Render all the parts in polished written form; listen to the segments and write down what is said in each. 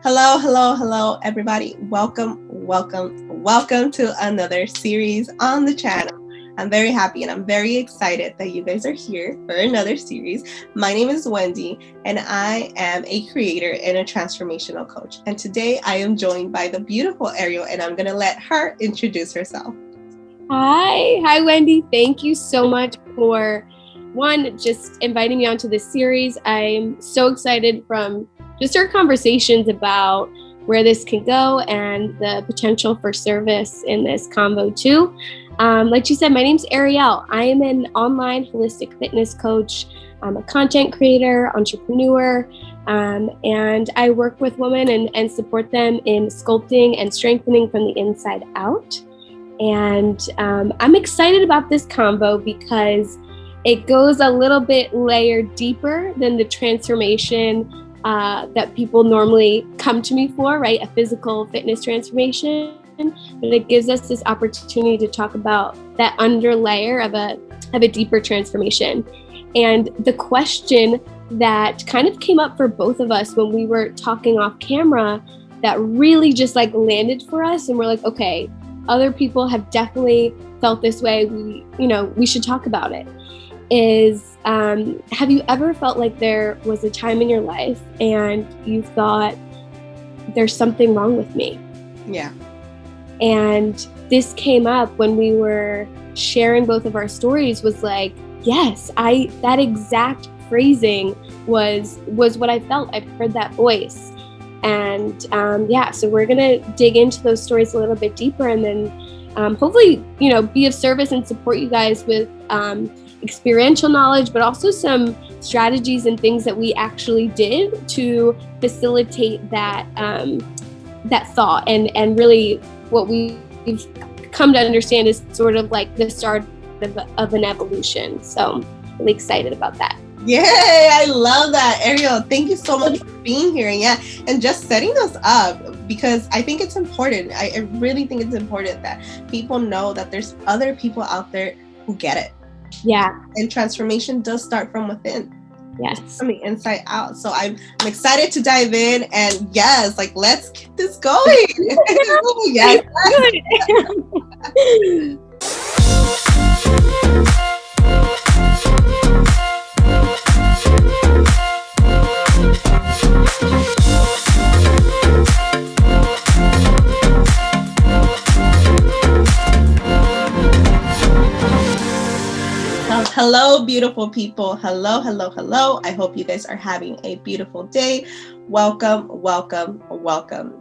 Hello, hello, hello, everybody. Welcome to another series on the channel. I'm very happy and I'm very excited that you guys are here for another series. My name is Wendy and I am a creator and a transformational coach. And today I am joined by the beautiful Ariel and I'm going to let her introduce herself. Hi, Wendy. Thank you so much for just inviting me onto this series. I'm so excited from just our conversations about where this can go and the potential for service in this convo too. Like you said, my name's Ariel. I am an online holistic fitness coach. I'm a content creator, entrepreneur, and I work with women and support them in sculpting and strengthening from the inside out. And I'm excited about this convo because it goes a little bit layered deeper than the transformation that people normally come to me for, right? A physical fitness transformation. But it gives us this opportunity to talk about that underlayer of a deeper transformation. And the question that kind of came up for both of us when we were talking off camera that really just landed for us, and we're like, okay, other people have definitely felt this way. We should talk about it. Is have you ever felt like there was a time in your life and you thought there's something wrong with me? Yeah. And this came up when we were sharing both of our stories, was like, yes, that exact phrasing was what I felt. I've heard that voice. And so we're going to dig into those stories a little bit deeper and then hopefully, be of service and support you guys with experiential knowledge, but also some strategies and things that we actually did to facilitate that thought. And really what we've come to understand is sort of like the start of an evolution. So I'm really excited about that. Yay, I love that. Ariel, thank you so much for being here. And just setting us up, because I think it's important. I really think it's important that people know that there's other people out there who get it. Yeah. And transformation does start from within. Yes. From the inside out. So I'm excited to dive in and let's get this going. Yes. Hello, beautiful people. Hello, hello, hello. I hope you guys are having a beautiful day. Welcome.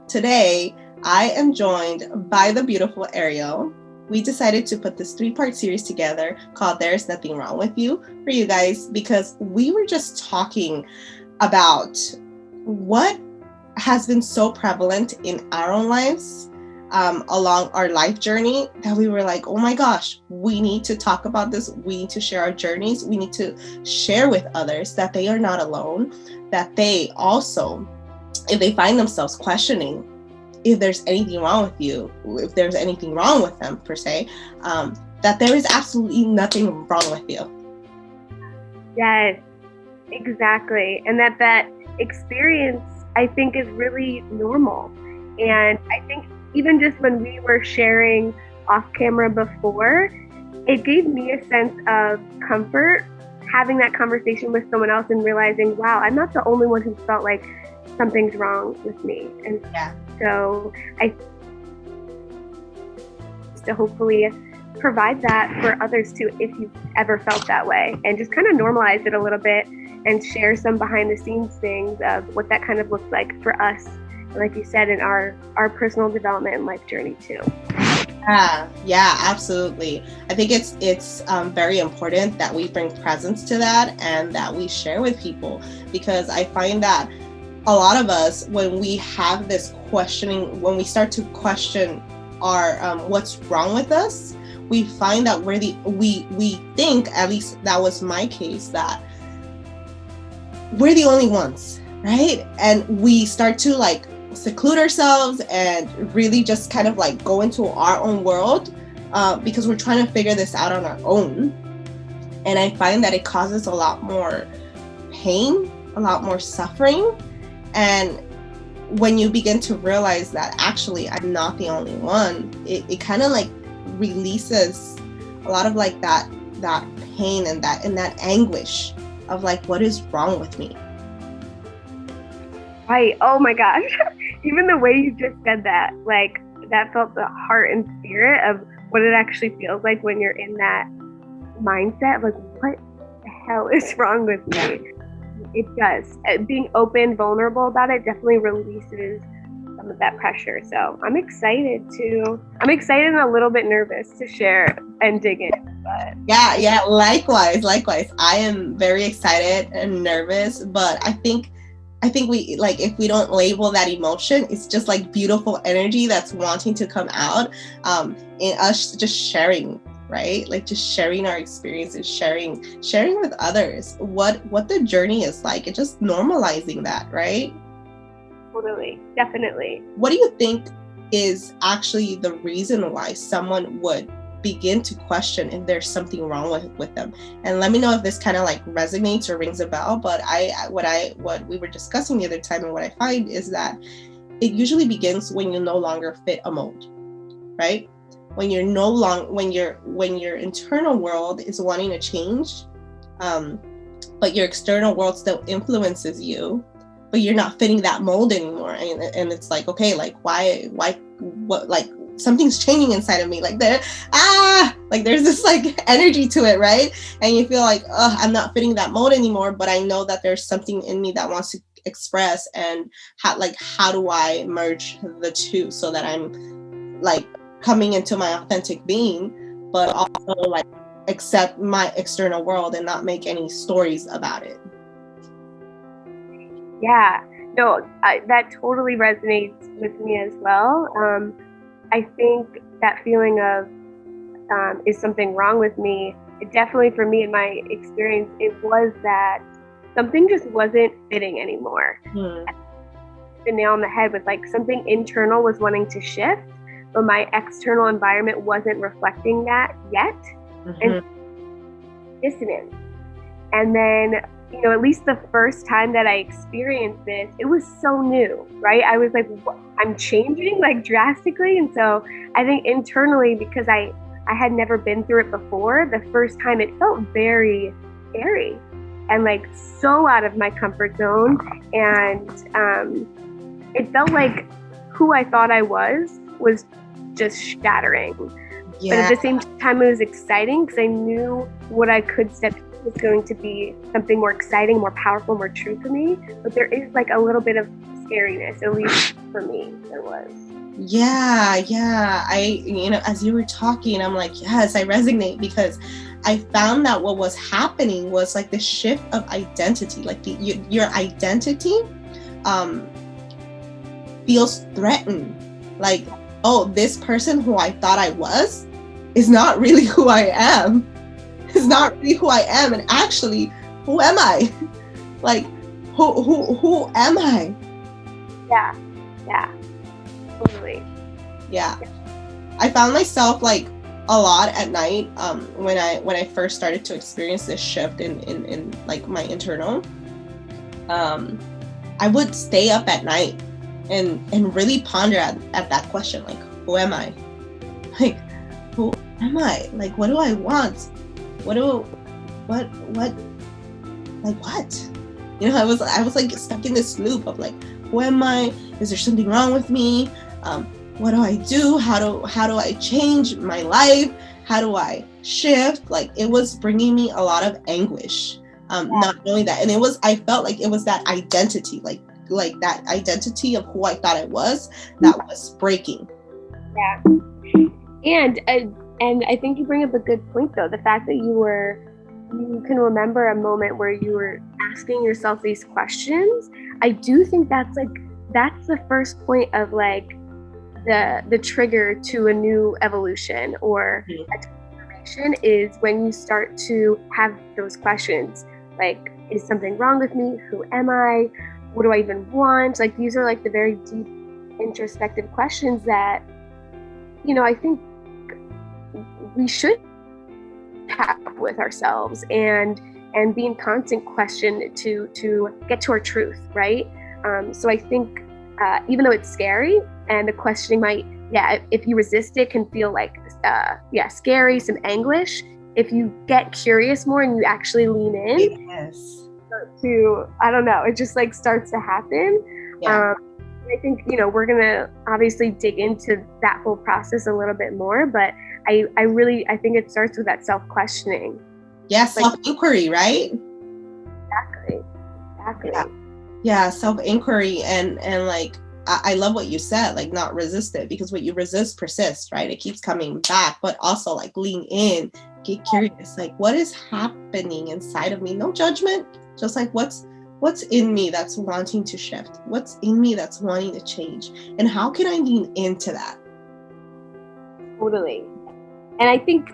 Today, I am joined by the beautiful Ariel. We decided to put this 3-part series together called There's Nothing Wrong With You for you guys, because we were just talking about what has been so prevalent in our own lives along our life journey, that we were like, oh my gosh, we need to talk about this. We need to share our journeys. We need to share with others that they are not alone, that they also, if they find themselves questioning if there's anything wrong with you, if there's anything wrong with them per se, that there is absolutely nothing wrong with you. Yes, exactly. And that experience, I think, is really normal. And I think even just when we were sharing off camera before, it gave me a sense of comfort having that conversation with someone else and realizing, wow, I'm not the only one who felt like something's wrong with me. And so I to hopefully provide that for others too, if you've ever felt that way, and just kind of normalize it a little bit and share some behind the scenes things of what that kind of looks like for us, like you said, in our personal development and life journey too. Yeah, absolutely. I think it's very important that we bring presence to that and that we share with people, because I find that a lot of us, when we have this questioning, when we start to question our what's wrong with us, we find that we think, at least that was my case, that we're the only ones, right? And we start to seclude ourselves and really just kind of go into our own world because we're trying to figure this out on our own. And I find that it causes a lot more pain, a lot more suffering. And when you begin to realize that actually I'm not the only one, it kind of like releases a lot of like that pain and that anguish of like, what is wrong with me? Right. Oh my gosh. Even the way you just said that, like that felt the heart and spirit of what it actually feels like when you're in that mindset. Like, what the hell is wrong with me? It does. Being open, vulnerable about it definitely releases some of that pressure. So I'm excited and a little bit nervous to share and dig in. But yeah, likewise. I am very excited and nervous, but I think we, like, if we don't label that emotion, it's just like beautiful energy that's wanting to come out, in us just sharing, right? Like just sharing our experiences, sharing with others what the journey is like, and just normalizing that, right? Totally, definitely. What do you think is actually the reason why someone would begin to question if there's something wrong with them? And let me know if this kind of like resonates or rings a bell. But what we were discussing the other time, and what I find is that it usually begins when you no longer fit a mold, right? When you're when your internal world is wanting to change, but your external world still influences you, but you're not fitting that mold anymore. And it's like, okay, like why, what, like something's changing inside of me. Like there's this like energy to it, right? And you feel like, oh, I'm not fitting that mold anymore, but I know that there's something in me that wants to express. And how do I merge the two so that I'm like coming into my authentic being, but also like accept my external world and not make any stories about it. Yeah, no, that totally resonates with me as well. I think that feeling of is something wrong with me, it definitely, for me in my experience, it was that something just wasn't fitting anymore. The nail on the head was like something internal was wanting to shift, but my external environment wasn't reflecting that yet. And dissonance. And then, you know, at least the first time that I experienced this, it was so new, right? I was like, I'm changing like drastically. And so I think internally, because I had never been through it before, the first time it felt very scary and like so out of my comfort zone. And it felt like who I thought I was just shattering. Yeah. But at the same time, it was exciting because I knew what I could step into was going to be something more exciting, more powerful, more true for me. But there is like a little bit of scariness, at least for me, there was. Yeah. As you were talking, I'm like, yes, I resonate, because I found that what was happening was like the shift of identity, like your identity feels threatened. Like, oh, this person who I thought I was is not really who I am. Is not really who I am. And actually, who am I? Like, who am I? Yeah. Totally. Yeah. I found myself like a lot at night when I first started to experience this shift in like my internal. I would stay up at night and really ponder at that question, like, who am I? Like, who am I? Like, what do I want? What? You know, I was like stuck in this loop of like, who am I? Is there something wrong with me? What do I do? How do I change my life? How do I shift? Like, it was bringing me a lot of anguish, not knowing that. And I felt like it was that identity, like that identity of who I thought I was, that was breaking. Yeah. And I think you bring up a good point, though. The fact that you can remember a moment where you were asking yourself these questions. I do think that's the first point of like the trigger to a new evolution or a transformation, is when you start to have those questions. Like, is something wrong with me? Who am I? What do I even want? Like, these are like the very deep introspective questions that, you know, I think we should have with ourselves and be in constant question to get to our truth, right? So I think even though it's scary and the questioning might, if you resist it, can feel like, scary, some anguish. If you get curious more and you actually lean in, I don't know, it just like starts to happen. Yeah. I think, we're going to obviously dig into that whole process a little bit more, but I think it starts with that self-questioning. Yeah, self-inquiry, right? Exactly. Yeah, self-inquiry and like, I love what you said, like not resist it, because what you resist persists, right? It keeps coming back, but also like lean in, get curious, like what is happening inside of me? No judgment, just like what's in me that's wanting to shift? What's in me that's wanting to change? And how can I lean into that? Totally. And I think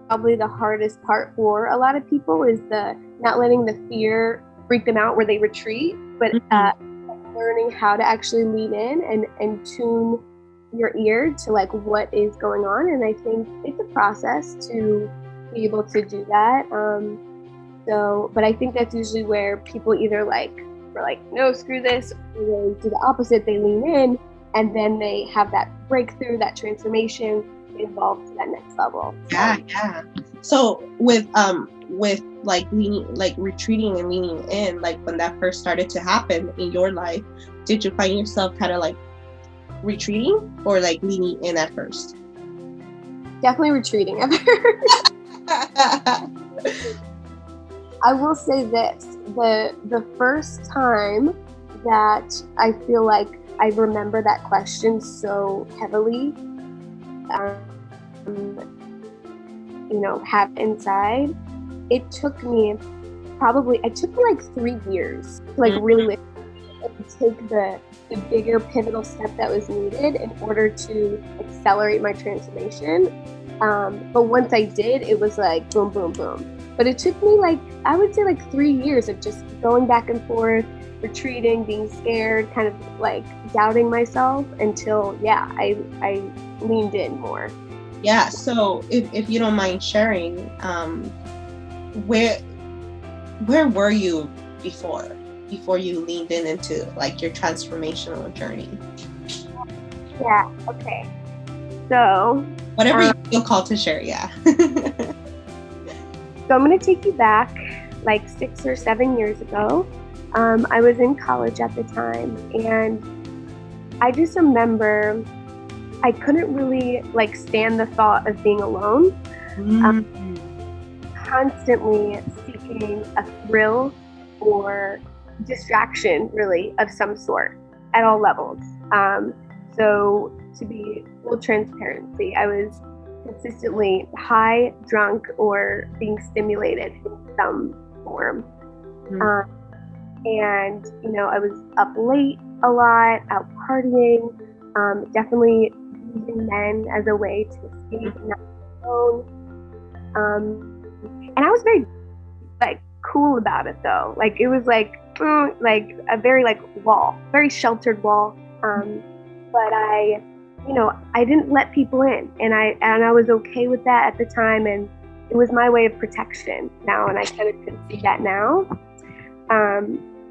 probably the hardest part for a lot of people is the not letting the fear freak them out where they retreat, but learning how to actually lean in and tune your ear to like what is going on. And I think it's a process to be able to do that. But I think that's usually where people either we're like, no, screw this, or they do the opposite, they lean in, and then they have that breakthrough, that transformation, evolve to that next level. Yeah. So with like leaning, like retreating and leaning in, like when that first started to happen in your life, did you find yourself kind of like retreating or like leaning in at first? Definitely retreating at first. I will say this, the first time that I feel like I remember that question so heavily, have inside, it took me like 3 years to like really take the bigger pivotal step that was needed in order to accelerate my transformation. But once I did, it was like boom, boom, boom. But it took me I would say 3 years of just going back and forth, retreating, being scared, kind of like doubting myself until, I leaned in more. Yeah. So if you don't mind sharing, where were you before you leaned into like your transformational journey? Yeah. Okay. So whatever you feel called to share. Yeah. So I'm going to take you back like 6 or 7 years ago. I was in college at the time, and I just remember I couldn't really stand the thought of being alone. Constantly seeking a thrill or distraction, really, of some sort at all levels. So to be full transparency, I was consistently high, drunk, or being stimulated in some form. And, I was up late a lot, out partying, definitely using men as a way to escape and not be alone. And I was very, cool about it, though. It was a very, wall, very sheltered wall. But I didn't let people in, and I was okay with that at the time, and it was my way of protection now, and I kind of can see that now.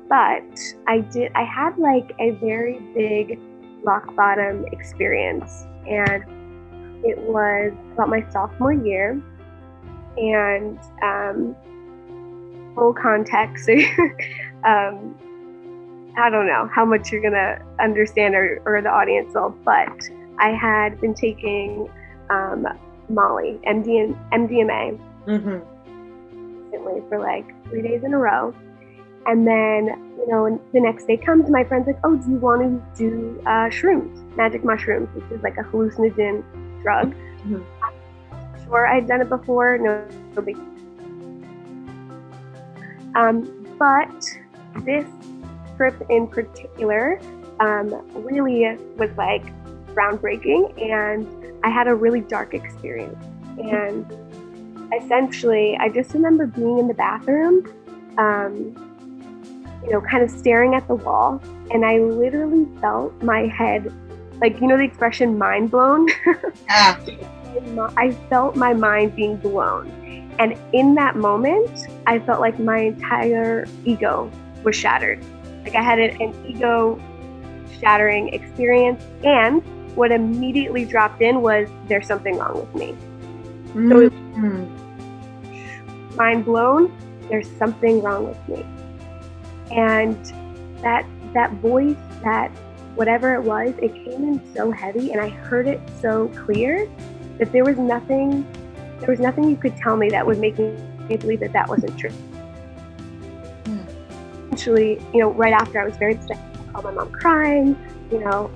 But I had a very big rock bottom experience, and it was about my sophomore year, and full context, I don't know how much you're gonna understand or the audience will, but I had been taking Molly, MDMA, for 3 days in a row. And then, the next day comes, my friend's like, oh, do you want to do shrooms, magic mushrooms, which is a hallucinogen drug. Sure, I'd done it before, no big. But this trip in particular really was groundbreaking, and I had a really dark experience. And essentially, I just remember being in the bathroom, kind of staring at the wall, and I literally felt my head, the expression mind blown? Yeah. I felt my mind being blown. And in that moment, I felt like my entire ego was shattered. Like I had an ego shattering experience, and what immediately dropped in was there's something wrong with me. So it was mind blown, there's something wrong with me. And that voice, that whatever it was, it came in so heavy, and I heard it so clear that there was nothing you could tell me that would make me believe that wasn't true. Eventually, right after, I was very upset. I called my mom crying,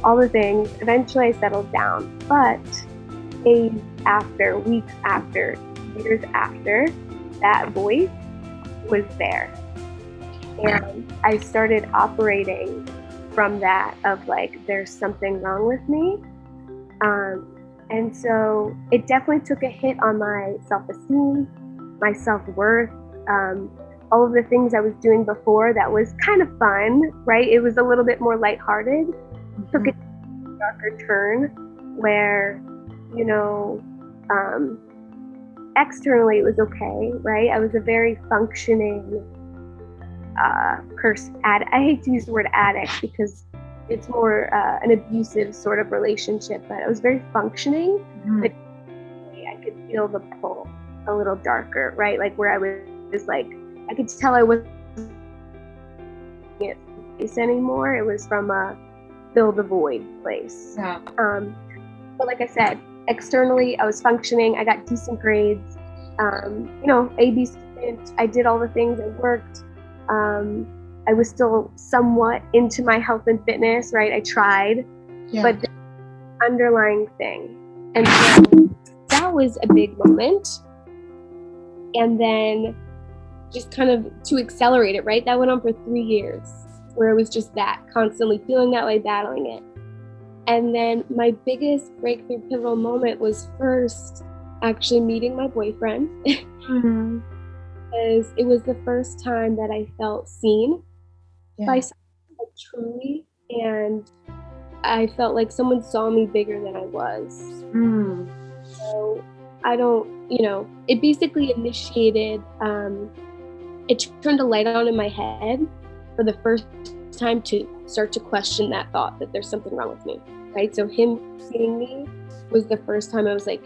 all the things. Eventually I settled down, but days after, weeks after, years after, that voice was there. And I started operating from that of like, there's something wrong with me. And so it definitely took a hit on my self-esteem, my self-worth, all of the things I was doing before that was kind of fun, right? It was a little bit more lighthearted. Took a darker turn where, externally it was okay, right? I was a very functioning person. I hate to use the word addict because it's more an abusive sort of relationship, but I was very functioning, but I could feel the pull a little darker, right? Like where I was like, I could tell I wasn't at place anymore. It was from a fill the void place. Yeah. But like I said, externally I was functioning. I got decent grades. A/B student. I did all the things. I worked. I was still somewhat into my health and fitness, right? I tried, but the underlying thing. And so that was a big moment. And then just kind of to accelerate it, right? That went on for 3 years where it was just that, constantly feeling that way, battling it. And then my biggest breakthrough pivotal moment was first actually meeting my boyfriend. Because it was the first time that I felt seen by someone truly, and I felt like someone saw me bigger than I was. So I don't, it basically initiated, it turned a light on in my head for the first time to start to question that thought that there's something wrong with me, right? So him seeing me was the first time I was like,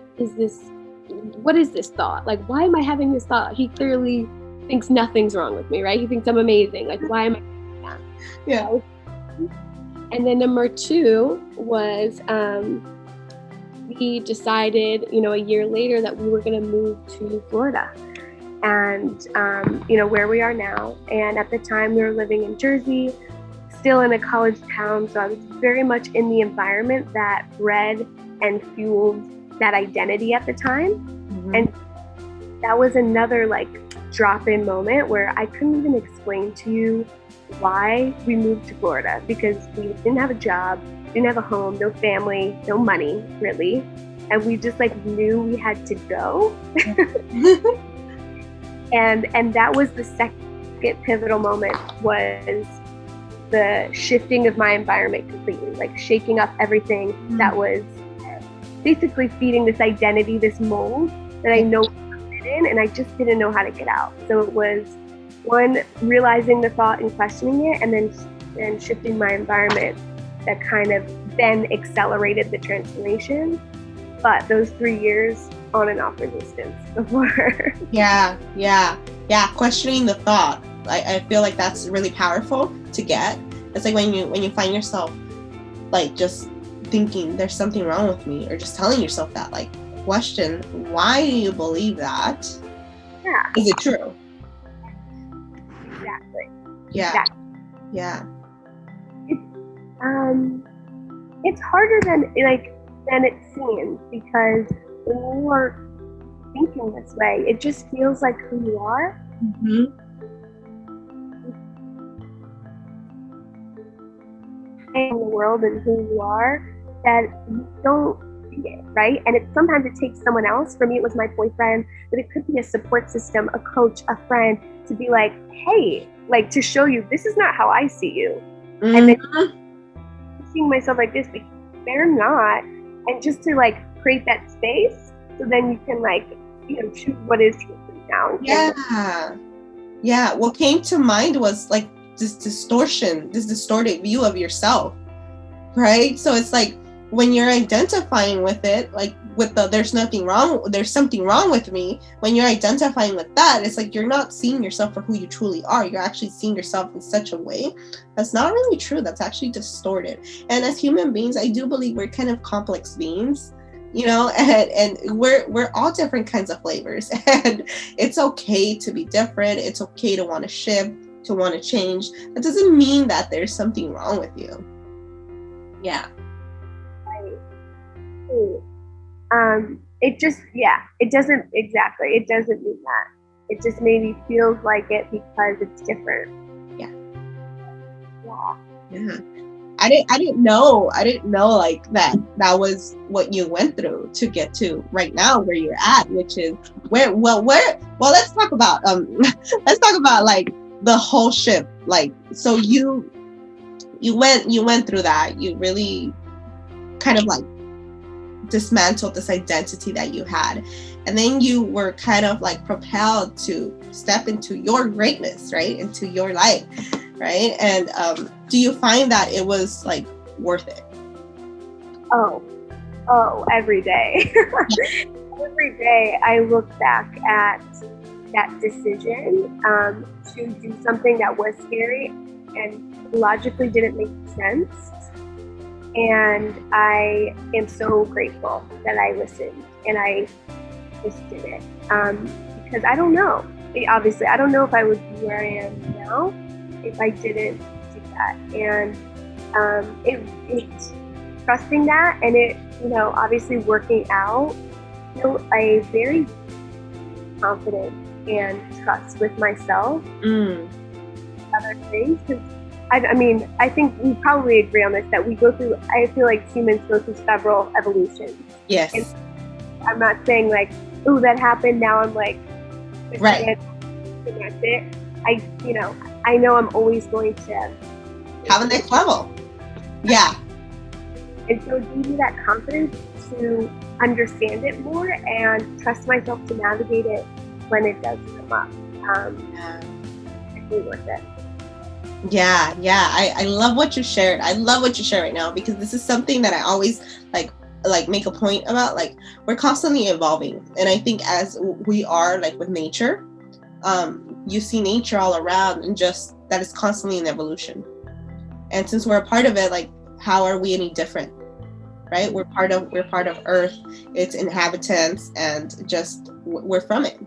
what is this thought? Like, why am I having this thought? He clearly thinks nothing's wrong with me, right? He thinks I'm amazing. Like, why am I doing that? Yeah. And then number 2 was we decided, a year later that we were going to move to Florida. And, where we are now. And at the time we were living in Jersey, still in a college town. So I was very much in the environment that bred and fueled that identity at the time. And that was another like drop-in moment where I couldn't even explain to you why we moved to Florida, because we didn't have a job, didn't have a home, no family, no money really. And we just like knew we had to go. And that was the second pivotal moment, was the shifting of my environment completely, like shaking up everything that was basically feeding this identity, this mold that I know I fit in, and I just didn't know how to get out. So it was one, realizing the thought and questioning it, and then shifting my environment that kind of then accelerated the transformation. But those 3 years on and off resistance before. Yeah. Questioning the thought. I feel like that's really powerful to get. It's like when you find yourself like just thinking there's something wrong with me, or just telling yourself that, like, question, why do you believe that? Yeah. Is it true? Exactly. Yeah. Exactly. Yeah. It's harder than it seems, because when you are thinking this way, it just feels like who you are. In the world and who you are, that you don't see it, right? And sometimes it takes someone else. For me, it was my boyfriend, but it could be a support system, a coach, a friend, to be like, hey, like, to show you this is not how I see you. And then seeing myself like this, because they're not, and just to like create that space, so then you can like, choose what is true now. Yeah. What came to mind was like distortion, this distorted view of yourself, right? So it's like when you're identifying with it, like with the there's something wrong with me, when you're identifying with that, it's like you're not seeing yourself for who you truly are. You're actually seeing yourself in such a way that's not really true. That's actually distorted. And as human beings, I do believe we're kind of complex beings, and we're all different kinds of flavors, and it's okay to be different. It's okay to want to shift, to want to change. That doesn't mean that there's something wrong with you. Yeah. It doesn't mean that. It just maybe feels like it because it's different. Yeah. I didn't know like that was what you went through to get to right now where you're at, which is let's talk about like the whole shift. Like, so you went through that. You really kind of like dismantled this identity that you had, and then you were kind of like propelled to step into your greatness, right, into your light, right? And do you find that it was like worth it? Every day. Every day I look back at that decision to do something that was scary and logically didn't make sense. And I am so grateful that I listened and I just did it. Because I don't know. Obviously, I don't know if I would be where I am now if I didn't do that. And it's trusting that, and it, obviously working out, a very confidence and trust with myself. Other things, because I think we probably agree on this, that we go through, I feel like humans go through several evolutions. Yes. And I'm not saying like, oh, that happened, now I'm like, right. And that's it. I know I'm always going to have a next level. Yeah. And so it gave me that confidence to understand it more and trust myself to navigate it when it does come up. It's really worth it. Yeah. I love what you shared. I love what you share right now, because this is something that I always like make a point about. Like, we're constantly evolving, and I think as we are like with nature, you see nature all around, and just that is constantly in evolution. And since we're a part of it, like, how are we any different? Right? We're part of Earth, its inhabitants, and just we're from it.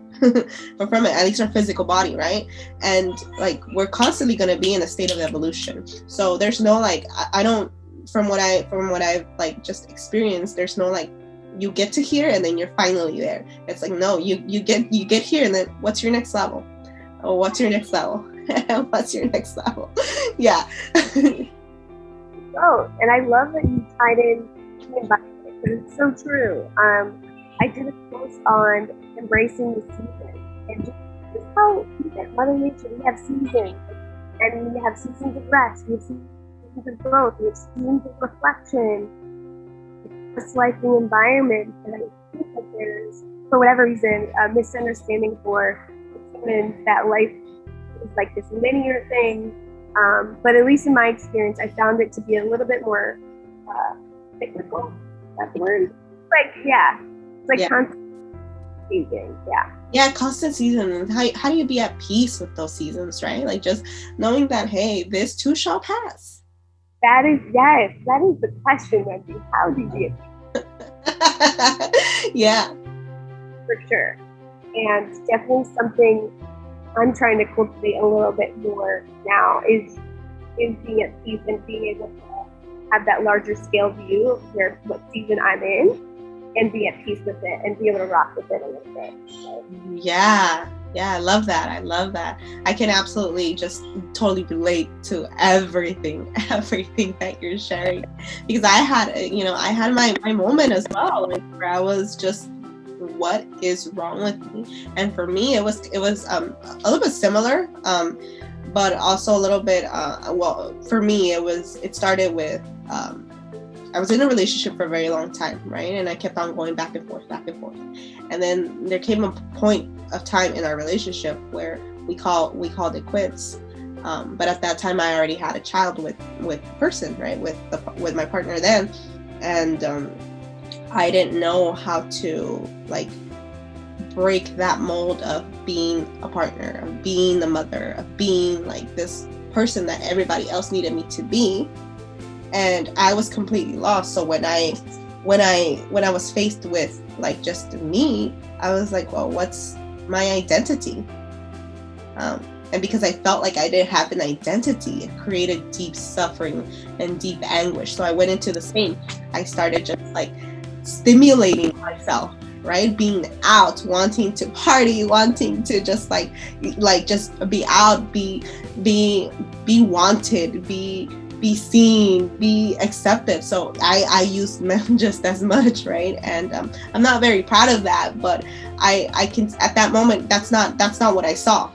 We're from it, at least our physical body, right? And like, we're constantly going to be in a state of evolution. So there's no like, I don't, from what I've like just experienced, there's no like, you get to here and then you're finally there. It's like, no, you get here, and then what's your next level? Oh, what's your next level? What's your next level? Yeah. Oh, and I love that you tied in the environment, because it's so true. I did a post on embracing the season, and just how Mother Nature, we have seasons, and we have seasons of rest, we have seasons of growth, we have seasons of reflection. Just like the environment, and I think that there's, for whatever reason, a misunderstanding for humans that life is like this linear thing. But at least in my experience, I found it to be a little bit more cyclical. That's the word. It's like constant season. Yeah, constant season. And how do you be at peace with those seasons, right? Like, just knowing that, hey, this too shall pass. That is the question, Wendy. How do you get peace? Yeah. For sure. And definitely something I'm trying to cultivate a little bit more now is being at peace and being able to have that larger scale view of what season I'm in, and be at peace with it and be able to rock with it a little bit. So. Yeah, I love that. I can absolutely just totally relate to everything that you're sharing, because I had my moment as well, like, where I was just, what is wrong with me? And for me, it was a little bit similar, but also a little bit for me, it started with I was in a relationship for a very long time, right? And I kept on going back and forth. And then there came a point of time in our relationship where we called it quits. But at that time, I already had a child with the person, right, with my partner then, and I didn't know how to like break that mold of being a partner, of being the mother, of being like this person that everybody else needed me to be, and I was completely lost. So when I was faced with like just me, I was like, well, what's my identity? And because I felt like I didn't have an identity, it created deep suffering and deep anguish. So I went into the same. I started just like stimulating myself, right? Being out, wanting to party, wanting to just like just be out, be wanted, be seen, be accepted. So I use men just as much, right? And I'm not very proud of that, but I can, at that moment, that's not what I saw.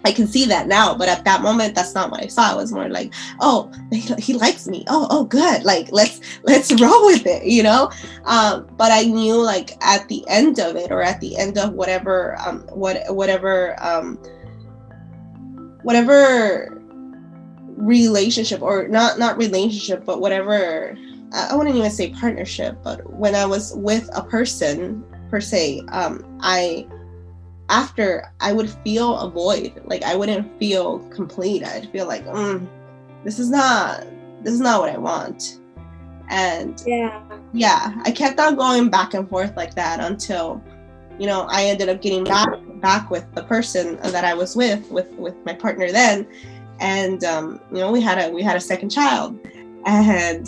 I can see that now, but at that moment, that's not what I saw. It was more like, oh, he likes me. Oh, good. Like, let's roll with it, you know? But I knew, like, at the end of it, or at the end of whatever relationship, or not relationship, but whatever, I wouldn't even say partnership, but when I was with a person per se, after I would feel a void. Like, I wouldn't feel complete. I'd feel like, this is not what I want. And yeah, I kept on going back and forth like that until, you know, I ended up getting back with the person that I was with my partner then. And you know, we had a second child, and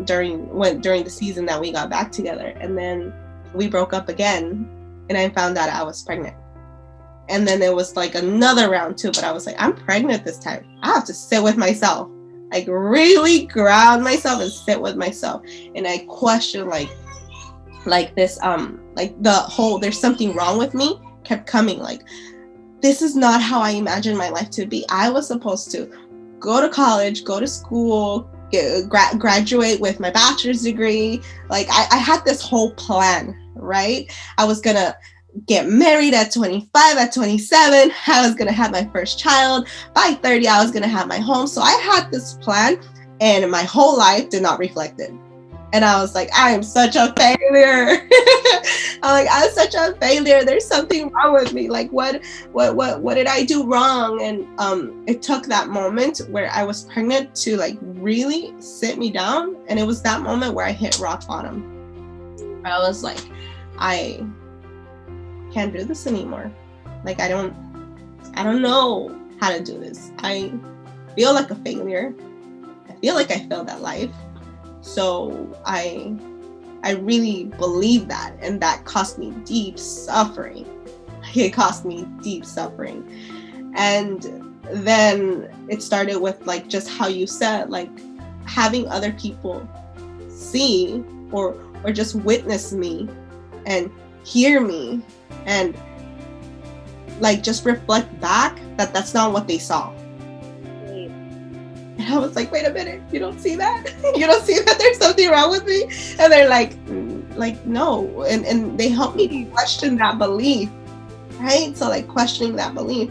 during the season that we got back together, and then we broke up again, and I found out I was pregnant. And then there was like another round too, but I was like, I'm pregnant this time. I have to sit with myself, like really ground myself and sit with myself. And I question like this, like the whole, there's something wrong with me kept coming. Like, this is not how I imagined my life to be. I was supposed to go to college, go to school, graduate with my bachelor's degree. Like, I had this whole plan, right? I was gonna get married at 25, at 27, I was gonna have my first child. By 30, I was gonna have my home. So I had this plan, and my whole life did not reflect it. And I was like, I am such a failure. I'm such a failure. There's something wrong with me. Like, what did I do wrong? And it took that moment where I was pregnant to like really sit me down. And it was that moment where I hit rock bottom. I was like, I can't do this anymore. Like, I don't know how to do this. I feel like a failure. I feel like I failed at life. So I really believe that, and that cost me deep suffering. It cost me deep suffering. And then it started with like just how you said, like having other people see or just witness me and hear me and like just reflect back that that's not what they saw. And I was like, wait a minute, you don't see that? You don't see that there's something wrong with me? And they're like no. And they helped me to question that belief, right? So like questioning that belief.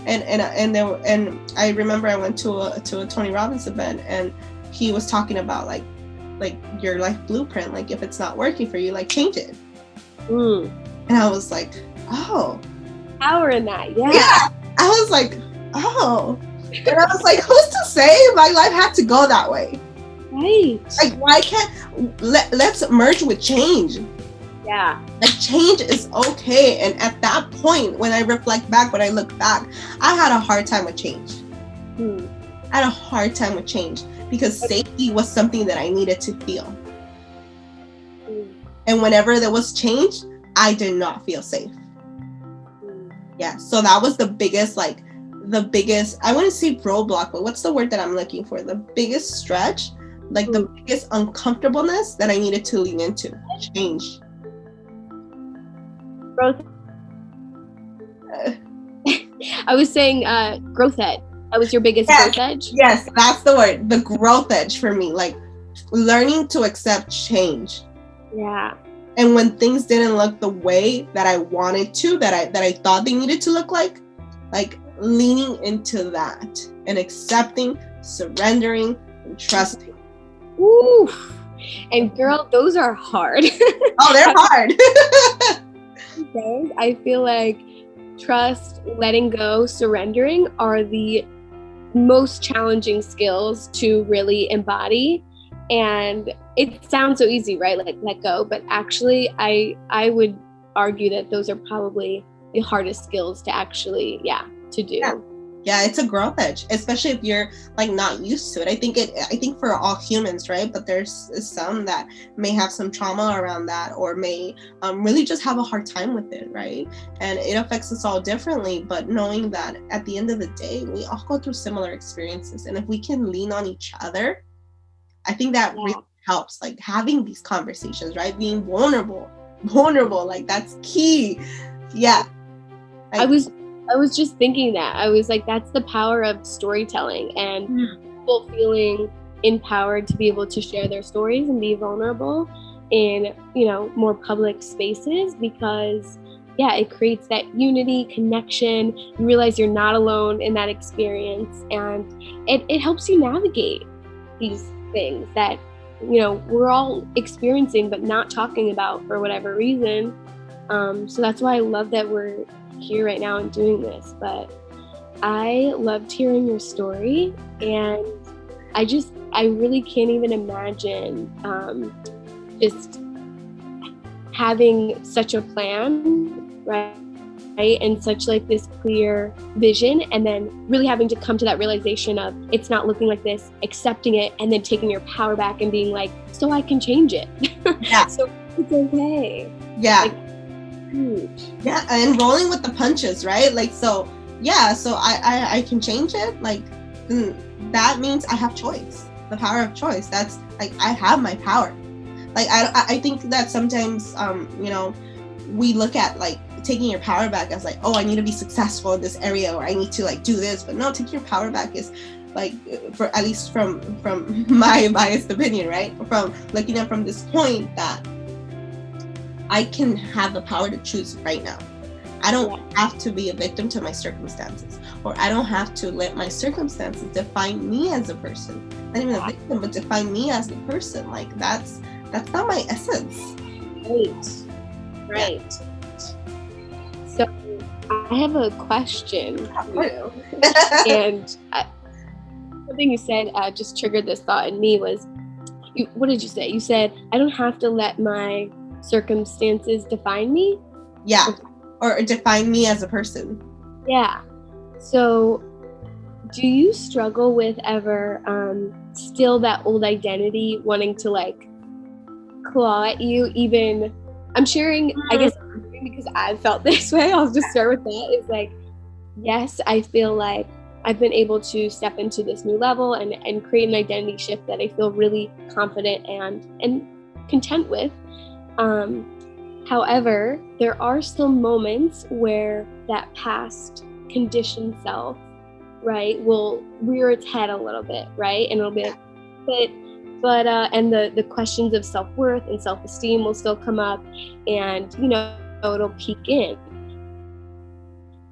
And I remember I went to a Tony Robbins event, and he was talking about like your life blueprint. Like, if it's not working for you, like change it. And I was like, oh, power in that. Yeah. I was like, oh. And I was like, who's to say my life had to go that way? Right. Like, why can't let's merge with change? Yeah. Like, change is okay. And at that point, when I reflect back, when I look back, I had a hard time with change. I had a hard time with change because safety was something that I needed to feel. And whenever there was change, I did not feel safe. Yeah. So that was the biggest, I wouldn't say roadblock, but what's the word that I'm looking for? The biggest stretch, like the biggest uncomfortableness that I needed to lean into. Change. Growth. I was saying growth edge. That was your biggest growth edge? Yes, that's the word. The growth edge for me. Like learning to accept change. Yeah. And when things didn't look the way that I wanted to, that I thought they needed to look like leaning into that and accepting, surrendering, and trusting. Ooh. And girl, those are hard. Oh, they're hard. I feel like trust, letting go, surrendering are the most challenging skills to really embody. And it sounds so easy, right? Like let go, but actually I would argue that those are probably the hardest skills to actually, to do. Yeah, it's a growth edge, especially if you're like not used to it. I think for all humans, right? But there's some that may have some trauma around that, or may really just have a hard time with it, right? And it affects us all differently. But knowing that at the end of the day, we all go through similar experiences, and if we can lean on each other, I think that really helps. Like having these conversations, right? Being vulnerable, like that's key. Yeah. I was just thinking that. I was like, that's the power of storytelling and people feeling empowered to be able to share their stories and be vulnerable in, more public spaces, because it creates that unity, connection. You realize you're not alone in that experience, and it helps you navigate these things that, we're all experiencing but not talking about for whatever reason. So that's why I love that we're here right now and doing this. But I loved hearing your story, and I really can't even imagine just having such a plan, right? And such like this clear vision, and then really having to come to that realization of it's not looking like this, accepting it, and then taking your power back and being like, so I can change it. Yeah. So it's okay. Yeah. Huge. Yeah, and rolling with the punches, right? Like, so I can change it. Like, that means I have choice, the power of choice. That's like, I have my power. Like, I think that sometimes, we look at like taking your power back as like, oh, I need to be successful in this area, or I need to like do this. But no, taking your power back is like, for at least from my biased opinion, right? From looking at from this point that I can have the power to choose right now. I don't have to be a victim to my circumstances, or I don't have to let my circumstances define me as a person. Not even a victim, but define me as a person. Like that's not my essence. Right. So I have a question for you. And something you said just triggered this thought in me was, what did you say? You said, I don't have to let my circumstances define me? Yeah, or define me as a person. Yeah. So do you struggle with ever still that old identity wanting to like claw at you? Even, I'm sharing, I guess because I've felt this way, I'll just start with that. It's like, yes, I feel like I've been able to step into this new level and create an identity shift that I feel really confident and content with. However, there are still moments where that past conditioned self, right, will rear its head a little bit, right? And it'll be but and the questions of self-worth and self-esteem will still come up, and it'll peek in.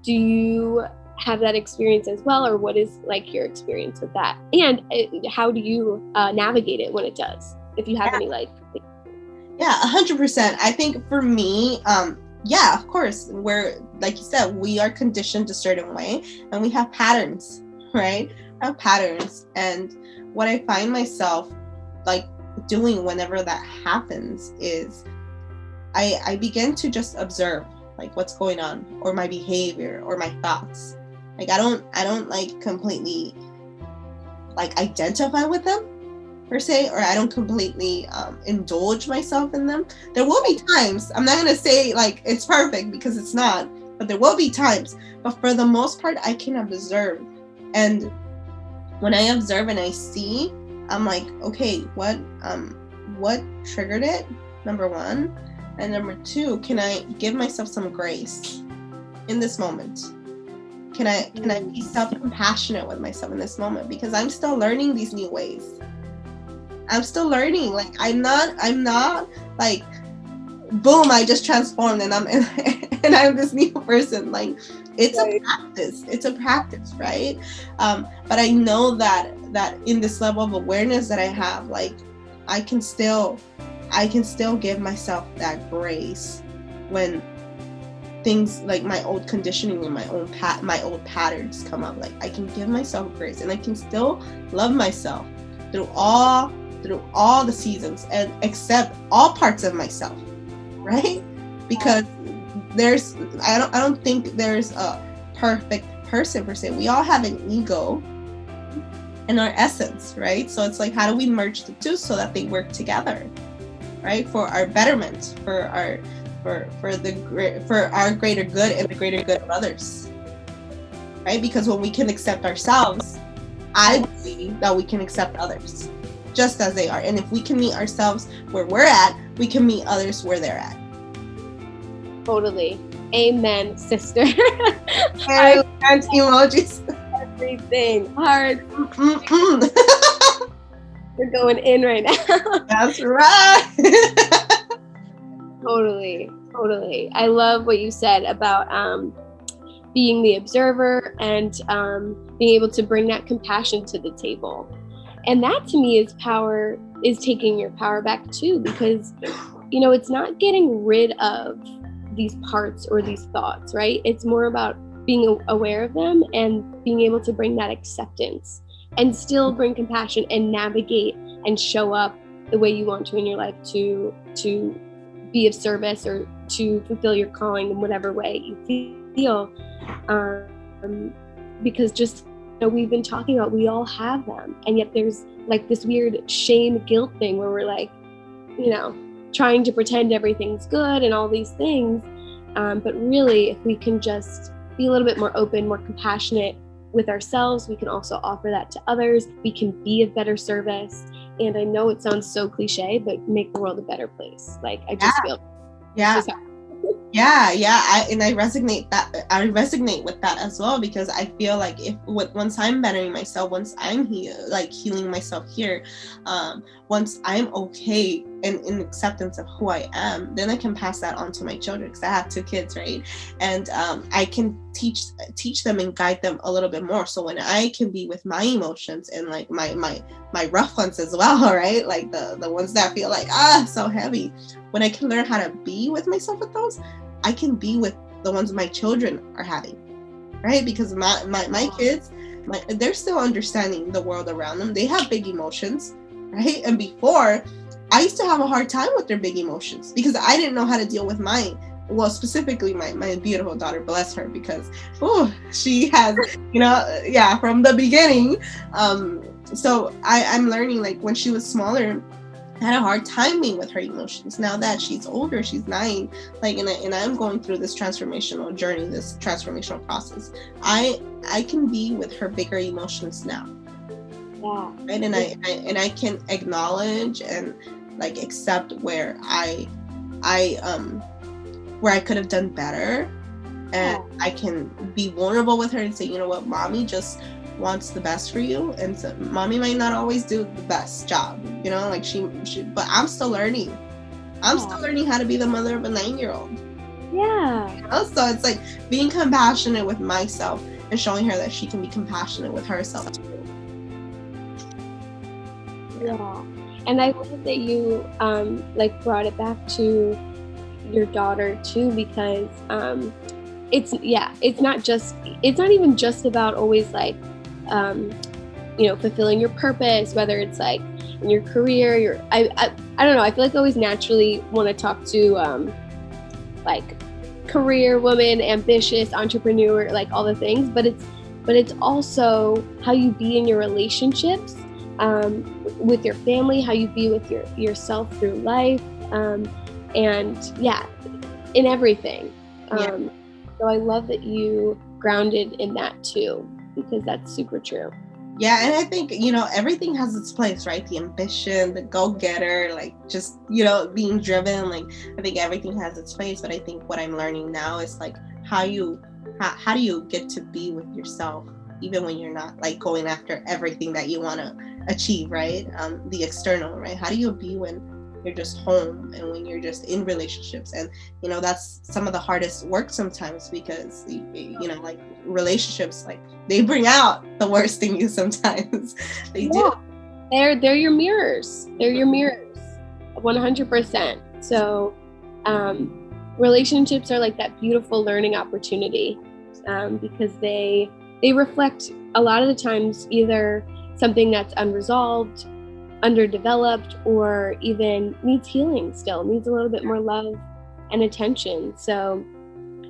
Do you have that experience as well, or what is like your experience with that? And how do you navigate it when it does? If you have any like. Yeah, 100%. I think for me, of course, we're, like you said, we are conditioned a certain way, and we have patterns, right? I have patterns, and what I find myself like doing whenever that happens is I begin to just observe like what's going on, or my behavior, or my thoughts. Like I don't like completely like identify with them per se, or I don't completely indulge myself in them. There will be times, I'm not going to say like it's perfect, because it's not, but there will be times. But for the most part, I can observe. And when I observe and I see, I'm like, okay, what triggered it? Number one. And number two, can I give myself some grace in this moment? Can I be self-compassionate with myself in this moment? Because I'm still learning these new ways. I'm still learning. Like I'm not like boom, I just transformed and and I'm this new person. Like it's a practice. It's a practice, right? But I know that in this level of awareness that I have, like I can still give myself that grace when things like my old conditioning and my old patterns come up. Like I can give myself grace and I can still love myself through all the seasons and accept all parts of myself, right? Because I don't think there's a perfect person per se. We all have an ego and our essence, right? So it's like, how do we merge the two so that they work together, right? For our betterment, for our greater good and the greater good of others, right? Because when we can accept ourselves, I believe that we can accept others just as they are. And if we can meet ourselves where we're at, we can meet others where they're at. Totally. Amen, sister. And emojis. Everything. Hearts. We're going in right now. That's right. Totally. I love what you said about being the observer and being able to bring that compassion to the table. And that to me is taking your power back too, because, you know, it's not getting rid of these parts or these thoughts, right? It's more about being aware of them and being able to bring that acceptance and still bring compassion and navigate and show up the way you want to in your life to be of service or to fulfill your calling in whatever way you feel. Because just, you know, we've been talking about, we all have them. And yet there's like this weird shame, guilt thing where we're like, you know, trying to pretend everything's good and all these things. But really, if we can just be a little bit more open, more compassionate with ourselves, we can also offer that to others. We can be of better service. And I know it sounds so cliche, but make the world a better place. Like I just feel. Yeah. I resonate with that as well, because I feel like once I'm bettering myself, once I'm here, like healing myself here, once I'm okay and in acceptance of who I am, then I can pass that on to my children, because I have 2 kids, right? And I can teach them and guide them a little bit more. So when I can be with my emotions and like my rough ones as well, right? Like the ones that feel like so heavy, when I can learn how to be with myself with those, I can be with the ones my children are having, right? Because my kids, they're still understanding the world around them. They have big emotions, right? And before, I used to have a hard time with their big emotions because I didn't know how to deal with mine. Well, specifically my beautiful daughter, bless her, because she has, from the beginning. So I'm learning, like when she was smaller, I had a hard time being with her emotions. Now that she's older, she's 9, like, and I'm going through this transformational journey, this transformational process. I can be with her bigger emotions now. Yeah. Right? And I can acknowledge and like accept where I could have done better, and I can be vulnerable with her and say, you know what, mommy just wants the best for you, and so mommy might not always do the best job, like she but I'm still learning. Still learning how to be the mother of a 9-year-old. Yeah. So it's like being compassionate with myself and showing her that she can be compassionate with herself too. Yeah. And I love that you brought it back to your daughter too, because it's not even just about always like fulfilling your purpose, whether it's like in your career, I don't know, I feel like I always naturally want to talk to like career woman, ambitious entrepreneur, like all the things, but it's also how you be in your relationships, with your family, how you be with yourself through life, and in everything. So I love that you grounded in that too, because that's super true. Yeah, and I think, everything has its place, right? The ambition, the go-getter, like just, being driven, like I think everything has its place. But I think what I'm learning now is like how do you get to be with yourself, even when you're not like going after everything that you want to achieve, right? The external, right? How do you be when you're just home and when you're just in relationships. And you know, that's some of the hardest work sometimes, because you know, like relationships, like they bring out the worst in you sometimes. They do. They're your mirrors. They're your mirrors, 100%. So relationships are like that beautiful learning opportunity, because they reflect a lot of the times either something that's unresolved, underdeveloped, or even needs healing still, needs a little bit more love and attention. So,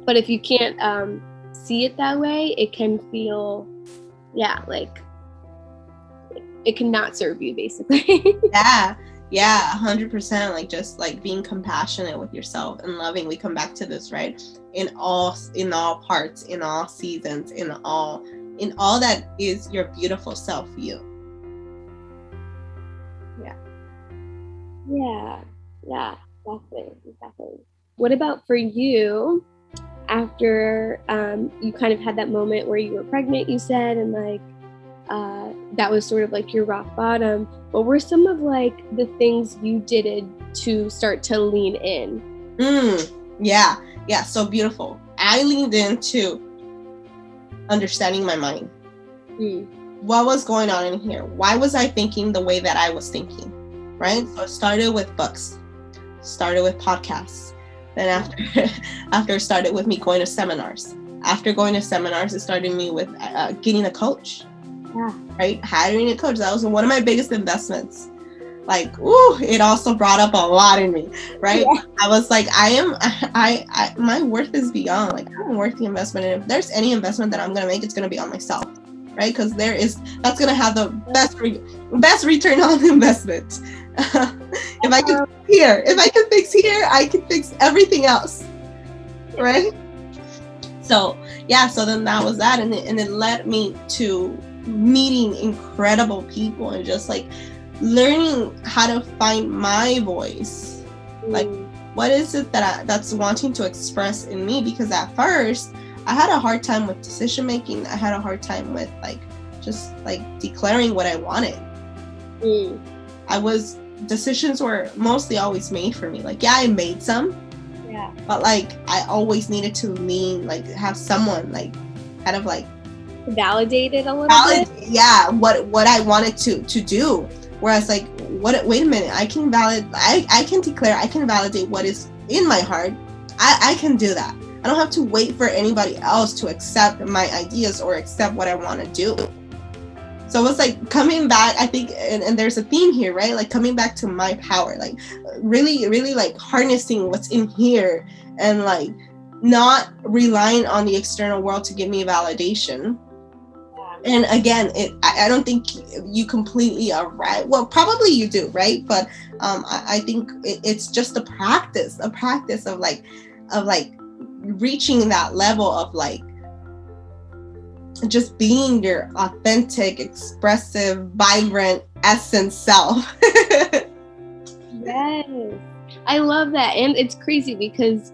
but if you can't see it that way, it can feel, like it cannot serve you, basically. Yeah, 100%. Like just like being compassionate with yourself and loving. We come back to this, right? In all parts, in all seasons, in all that is your beautiful self, you. Yeah, exactly. What about for you? After you kind of had that moment where you were pregnant, you said, and like that was sort of like your rock bottom. What were some of like the things you did to start to lean in? Yeah, so beautiful. I leaned into understanding my mind. What was going on in here? Why was I thinking the way that I was thinking? Right? So it started with books, started with podcasts. Then after it started with me going to seminars. After going to seminars, it started me with getting a coach. Right? Hiring a coach. That was one of my biggest investments. Like, it also brought up a lot in me, right? Yeah. I was like, I my worth is beyond, like, I'm worth the investment. And if there's any investment that I'm going to make, it's going to be on myself, right? Because that's going to have the best return on investment. If I can fix here, I can fix everything else, right? So then that was that. And it led me to meeting incredible people and just like learning how to find my voice. Like, what is it that's wanting to express in me? Because at first I had a hard time with decision making. I had a hard time with like just like declaring what I wanted. Decisions were mostly always made for me. Like, I made some, but like I always needed to have someone like kind of like validate it a little bit. Yeah, what I wanted to do. Whereas like, wait a minute, I can declare, I can validate what is in my heart. I can do that. I don't have to wait for anybody else to accept my ideas or accept what I want to do. So it was like coming back, I think, and there's a theme here, right? Like coming back to my power, like really, really like harnessing what's in here and like not relying on the external world to give me validation. And again, I don't think you completely are right. Well, probably you do, right? But I think it's just a practice of reaching that level of like just being your authentic, expressive, vibrant, essence self. Yes, I love that. And it's crazy because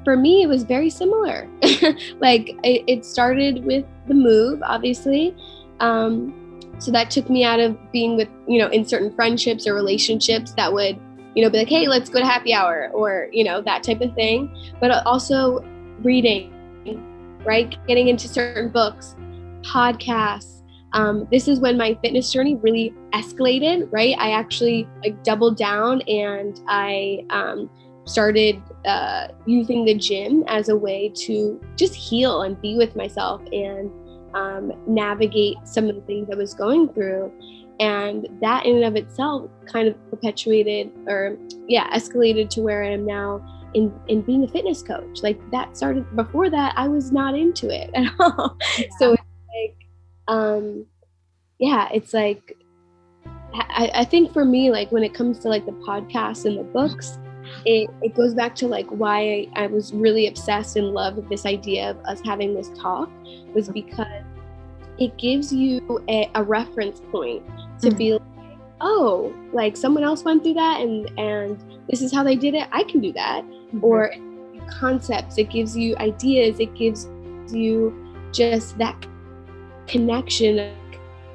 for me, it was very similar. Like it started with the move, obviously. So that took me out of being with, in certain friendships or relationships that would, be like, hey, let's go to happy hour or, that type of thing. But also reading, right? Getting into certain books, podcasts. This is when my fitness journey really escalated, right? I actually doubled down and I started using the gym as a way to just heal and be with myself and navigate some of the things I was going through. And that in and of itself kind of escalated to where I am now in being a fitness coach. Like that started before that, I was not into it at all. Yeah. So it's like, I think for me, like when it comes to like the podcasts and the books, it goes back to like why I was really obsessed and loved this idea of us having this talk was because it gives you a reference point to be like, oh, like someone else went through that and this is how they did it. I can do that. Or concepts, it gives you ideas, it gives you just that connection.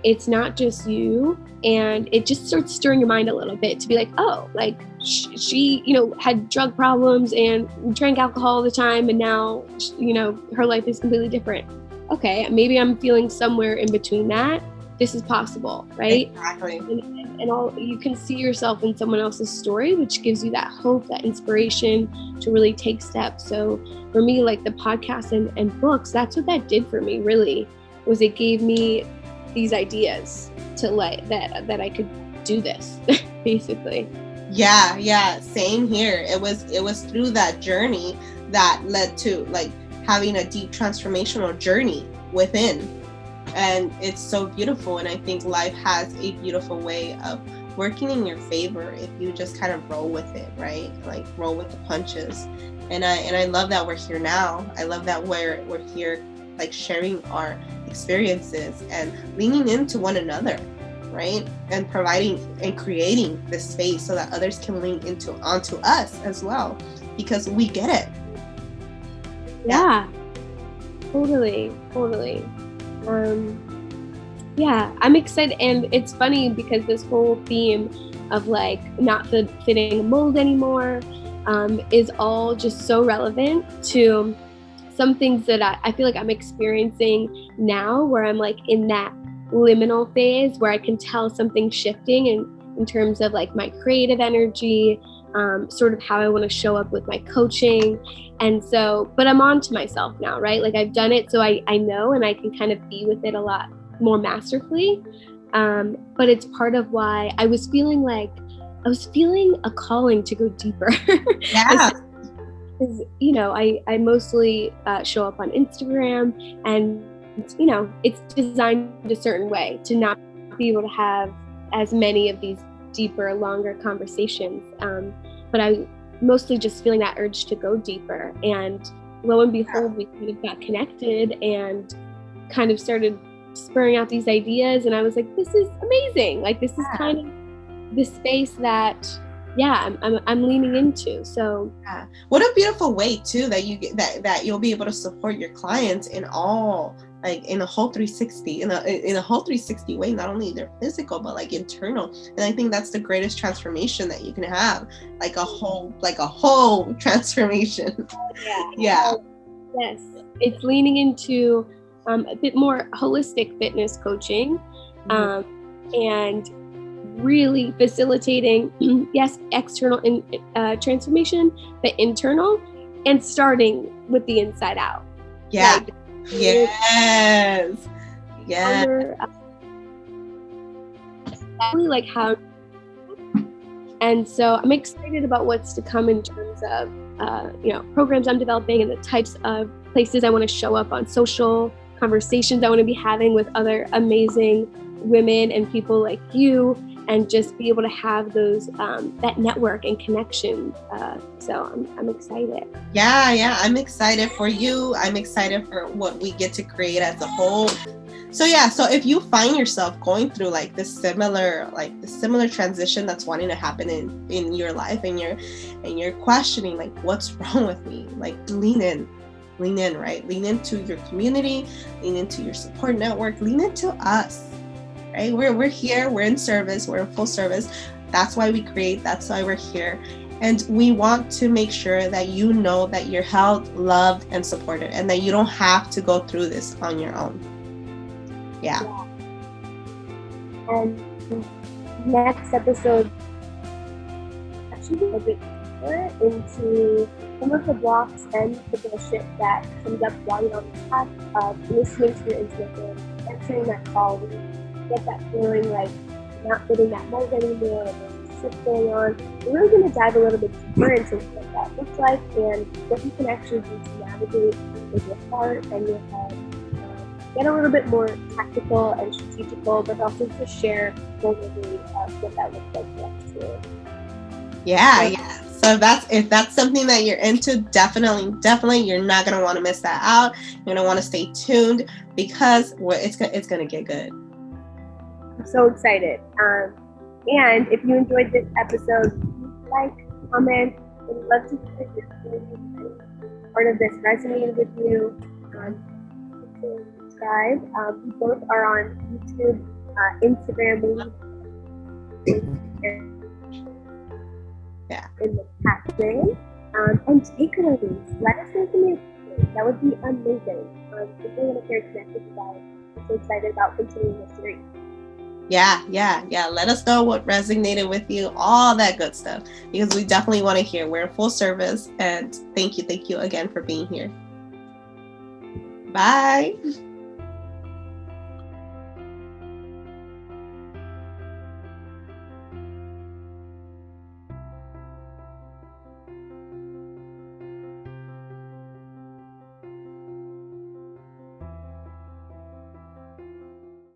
it's not just you. And it just starts stirring your mind a little bit to be like, oh, like she, had drug problems and drank alcohol all the time. And now, her life is completely different. Okay, maybe I'm feeling somewhere in between that. This is possible, right? Exactly. And all, you can see yourself in someone else's story, which gives you that hope, that inspiration to really take steps. So for me, like the podcast and books, that's what that did for me, really, was it gave me these ideas to like that I could do this, basically. Yeah, same here. It was through that journey that led to like having a deep transformational journey within. And it's so beautiful. And I think life has a beautiful way of working in your favor if you just kind of roll with it, right? Like roll with the punches. And I love that we're here now. I love that we're here like sharing our experiences and leaning into one another, right? And providing and creating this space so that others can lean onto us as well, because we get it. Yeah. Totally. Yeah, I'm excited. And it's funny because this whole theme of like not fitting a mold anymore is all just so relevant to some things that I feel like I'm experiencing now, where I'm like in that liminal phase where I can tell something shifting in terms of like my creative energy, sort of how I want to show up with my coaching. And so, but I'm on to myself now, right? Like I've done it, so I know, and I can kind of be with it a lot more masterfully. But it's part of why I was feeling a calling to go deeper. Yeah. Because, I mostly show up on Instagram, and, it's designed a certain way to not be able to have as many of these deeper, longer conversations. But I mostly just feeling that urge to go deeper. And lo and behold, we kind of got connected and kind of started spurring out these ideas. And I was like, this is amazing. Like, this is kind of the space that, I'm leaning into. So what a beautiful way too that you get that you'll be able to support your clients in all, like in a whole 360, in a whole 360 way, not only their physical but like internal. And I think that's the greatest transformation that you can have, like a whole transformation. Yeah. Yes, it's leaning into a bit more holistic fitness coaching, and really facilitating, yes, external transformation, but internal, and starting with the inside out. Yeah. Like, yes. Exactly, like how. And so I'm excited about what's to come in terms of programs I'm developing and the types of places I want to show up on, social conversations I want to be having with other amazing women and people like you, and just be able to have those that network and connection. So I'm excited. Yeah, I'm excited for you. I'm excited for what we get to create as a whole. So if you find yourself going through like the similar transition that's wanting to happen in your life, and you're questioning like, what's wrong with me? Like, lean in, right? Lean into your community, lean into your support network, lean into us, right? We're here, we're in service, we're in full service. That's why we create, that's why we're here. And we want to make sure that you know that you're held, loved, and supported, and that you don't have to go through this on your own. Yeah. And next episode, actually a bit deeper into some of the blocks and the bullshit that comes up while you're on the path of listening to your intuition, answering that call, when you get that feeling like you're not fitting that mold anymore, and there's a shift going on. We're really going to dive a little bit deeper into what that looks like and what you can actually do to navigate with your heart and your head. Get a little bit more tactical and strategical, but also to share vulnerably what that looks like next year. Yeah. So if that's something that you're into, definitely, you're not gonna want to miss that out. You're gonna want to stay tuned, because it's gonna get good. I'm so excited. And if you enjoyed this episode, please like, comment. We'd love to hear your experience. Part of this resonated with you. Subscribe. We both are on YouTube Instagram link in the caption. And takeaways. Let us know some of your. That would be amazing. If you want to stay connected with guys, I'm so excited about continuing this series. Yeah. Let us know what resonated with you, all that good stuff, because we definitely want to hear. We're in full service, and thank you again for being here. Bye.